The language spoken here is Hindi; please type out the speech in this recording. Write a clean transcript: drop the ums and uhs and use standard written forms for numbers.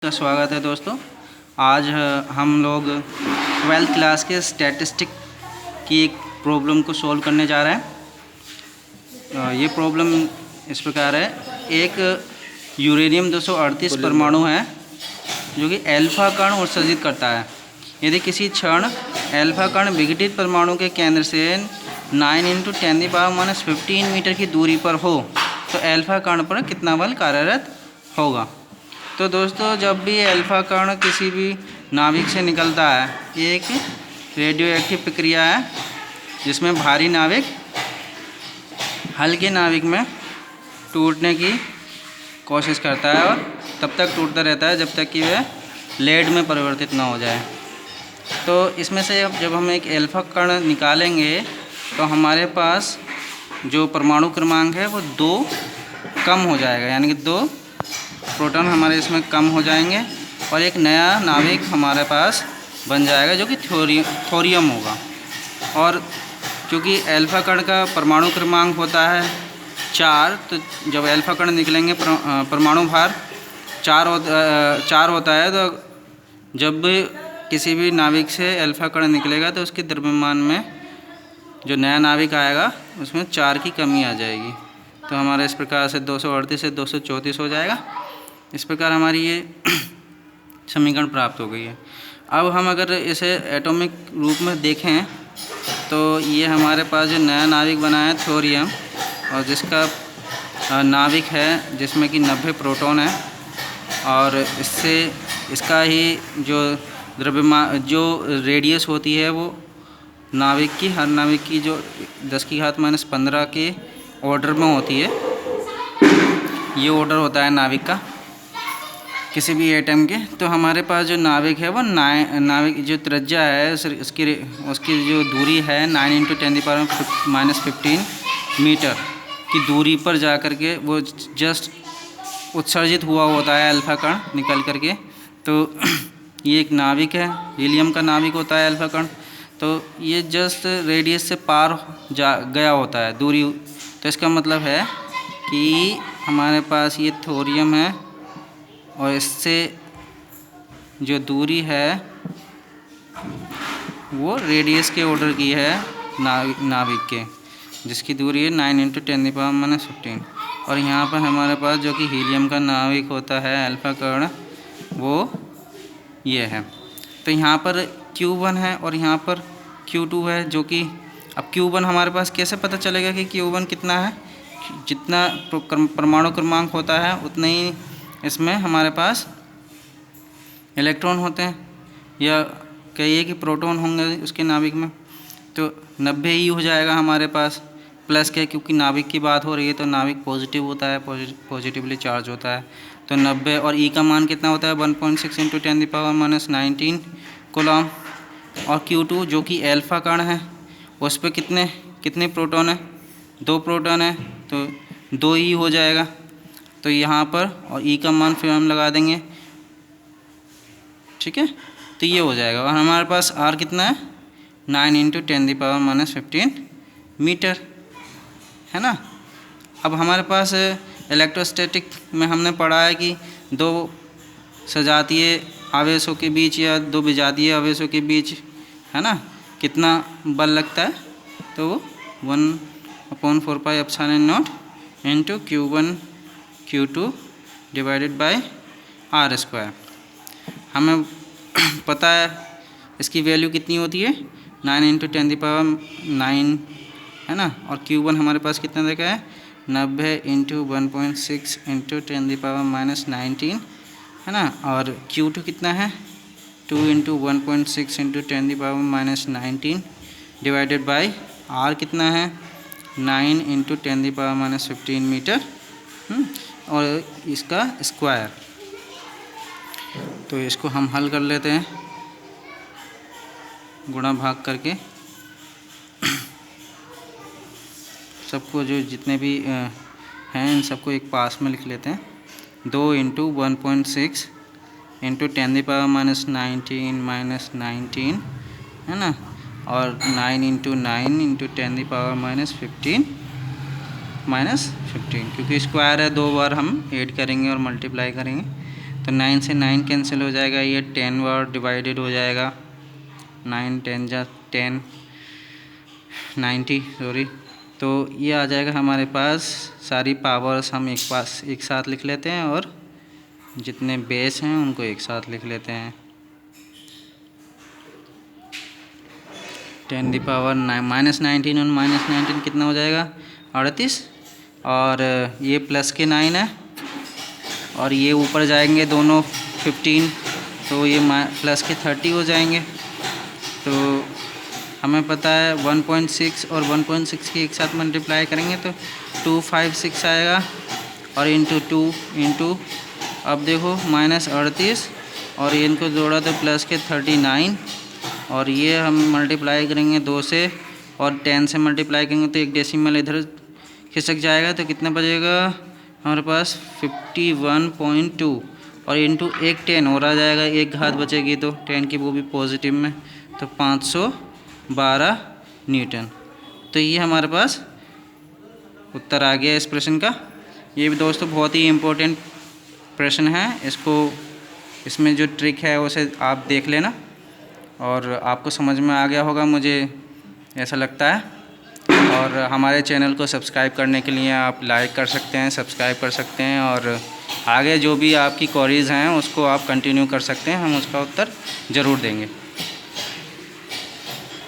का स्वागत है दोस्तों। आज हम लोग 12th क्लास के स्टैटिस्टिक की एक प्रॉब्लम को सॉल्व करने जा रहे हैं। ये प्रॉब्लम इस प्रकार है। एक यूरेनियम 238 परमाणु है जो कि अल्फा कण उत्सर्जित करता है। यदि किसी क्षण अल्फा कण विघटित परमाणु के केंद्र से 9 × 10⁻⁻15 मीटर की दूरी पर हो तो अल्फा कण पर कितना बल कार्यरत होगा। तो दोस्तों, जब भी अल्फा कण किसी भी नाभिक से निकलता है, ये एक रेडियो एक्टिव प्रक्रिया है जिसमें भारी नाभिक हल्के नाभिक में टूटने की कोशिश करता है और तब तक टूटता रहता है जब तक कि वह लेड में परिवर्तित ना हो जाए। तो इसमें से जब हम एक अल्फा कण निकालेंगे तो हमारे पास जो परमाणु क्रमांक है वो 2 कम हो जाएगा, यानी कि 2 प्रोटॉन हमारे इसमें कम हो जाएंगे और एक नया नाभिक हमारे पास बन जाएगा जो कि थोरियम होगा। और क्योंकि अल्फा कण का परमाणु क्रमांक होता है 4, तो जब अल्फा कण निकलेंगे परमाणु भार 4 होता है। तो जब भी किसी भी नाभिक से अल्फा कण निकलेगा तो उसके द्रव्यमान में जो नया नाभिक आएगा उसमें 4 की कमी आ जाएगी। तो हमारा इस प्रकार से 238 से 234 हो जाएगा। इस प्रकार हमारी ये समीकरण प्राप्त हो गई है। अब हम अगर इसे एटॉमिक रूप में देखें तो ये हमारे पास जो नया नाभिक बना है थोरियम, और जिसका नाभिक है जिसमें कि 90 प्रोटॉन है, और इससे इसका ही जो द्रव्यमान जो रेडियस होती है वो नाभिक की, हर नाभिक की जो 10⁻⁻15 के ऑर्डर में होती है। ये ऑर्डर होता है नाभिक का किसी भी एटम के। तो हमारे पास जो नाभिक है वो नाभिक जो त्रिज्या है उसकी जो दूरी है 9 × 10⁻⁻15 मीटर की दूरी पर जा कर के वो जस्ट उत्सर्जित हुआ होता है अल्फा कण निकल कर के। तो ये एक नाभिक है, हीलियम का नाभिक होता है अल्फा कण। तो ये जस्ट रेडियस से पार गया होता है दूरी। तो इसका मतलब है कि हमारे पास ये थोरियम है और इससे जो दूरी है वो रेडियस के ऑर्डर की है नाभिक के, जिसकी दूरी है 9 × 10⁻⁻15। और यहाँ पर हमारे पास जो कि हीलियम का नाभिक होता है अल्फा कण, वो ये है। तो यहाँ पर Q1 है और यहाँ पर Q2 है, जो कि अब Q1 हमारे पास कैसे पता चलेगा कि Q1 कितना है। जितना परमाणु क्रमांक होता है उतने ही इसमें हमारे पास इलेक्ट्रॉन होते हैं, या कहिए कि प्रोटॉन होंगे उसके नाभिक में। तो 90 ही हो जाएगा हमारे पास, प्लस के, क्योंकि नाभिक की बात हो रही है तो नाभिक पॉजिटिव होता है, पॉजिटिवली चार्ज होता है। तो 90 और ई का मान कितना होता है 1.6 × 10⁻⁻19 कूलम। और Q2 जो कि अल्फा कण है उस पर कितने प्रोटॉन है, 2 प्रोटॉन है, तो 2 ही हो जाएगा। तो यहाँ पर और ई का मान फिर हम लगा देंगे, ठीक है। तो ये हो जाएगा। और हमारे पास आर कितना है 9 × 10⁻⁻15 मीटर, है ना। अब हमारे पास इलेक्ट्रोस्टैटिक में हमने पढ़ा है कि 2 सजातीय आवेशों के बीच या 2 विजातीय आवेशों के बीच, है ना, कितना बल लगता है। तो 1/4πε0 × Q1 Q2 / R²। हमें पता है इसकी वैल्यू कितनी होती है 9 × 10⁹, है ना। और Q1 हमारे पास कितना देखा है 90 × 1.6 × 10⁻⁻19, है ना। और Q2 कितना है 2 × 1.6 × 10⁻⁻19 / R कितना है 9 × 10⁻⁻15 मीटर, और इसका स्क्वायर। तो इसको हम हल कर लेते हैं गुणा भाग करके। सबको जो जितने भी हैं इन सबको एक पास में लिख लेते हैं। 2 × 1.6 × 10⁻⁻19 है ना, और 9 × 9 × 10⁻⁻15 -15, क्योंकि स्क्वायर है 2 बार हम ऐड करेंगे और मल्टीप्लाई करेंगे तो 9 से 9 कैंसिल हो जाएगा, ये 10 बार डिवाइडेड हो जाएगा, 9 10 जा 10 90 सॉरी। तो ये आ जाएगा हमारे पास, सारी पावर्स हम एक साथ लिख लेते हैं और जितने बेस हैं उनको एक साथ लिख लेते हैं। 10 की पावर -19 और -19 कितना हो जाएगा 38, और ये प्लस के 9 है और ये ऊपर जाएंगे दोनों 15, तो ये प्लस के 30 हो जाएंगे। तो हमें पता है 1.6 और 1.6 की एक साथ मल्टीप्लाई करेंगे तो 256 आएगा, और इंटू 2 इंटू अब देखो -38 और ये इनको जोड़ा तो प्लस के 39, और ये हम मल्टीप्लाई करेंगे 2 से और 10 से मल्टीप्लाई करेंगे तो एक डेसिमल इधर खिसक जाएगा, तो कितना बचेगा हमारे पास 51.2, और इंटू एक 10 और आ जाएगा, एक घात बचेगी तो 10 की वो भी पॉजिटिव में, तो 512 न्यूटन। तो ये हमारे पास उत्तर आ गया इस प्रश्न का। ये भी दोस्तों बहुत ही इम्पोर्टेंट प्रश्न है, इसमें जो ट्रिक है उसे आप देख लेना और आपको समझ में आ गया होगा, मुझे ऐसा लगता है। और हमारे चैनल को सब्सक्राइब करने के लिए आप लाइक कर सकते हैं, सब्सक्राइब कर सकते हैं, और आगे जो भी आपकी क्वेरीज़ हैं उसको आप कंटिन्यू कर सकते हैं, हम उसका उत्तर ज़रूर देंगे।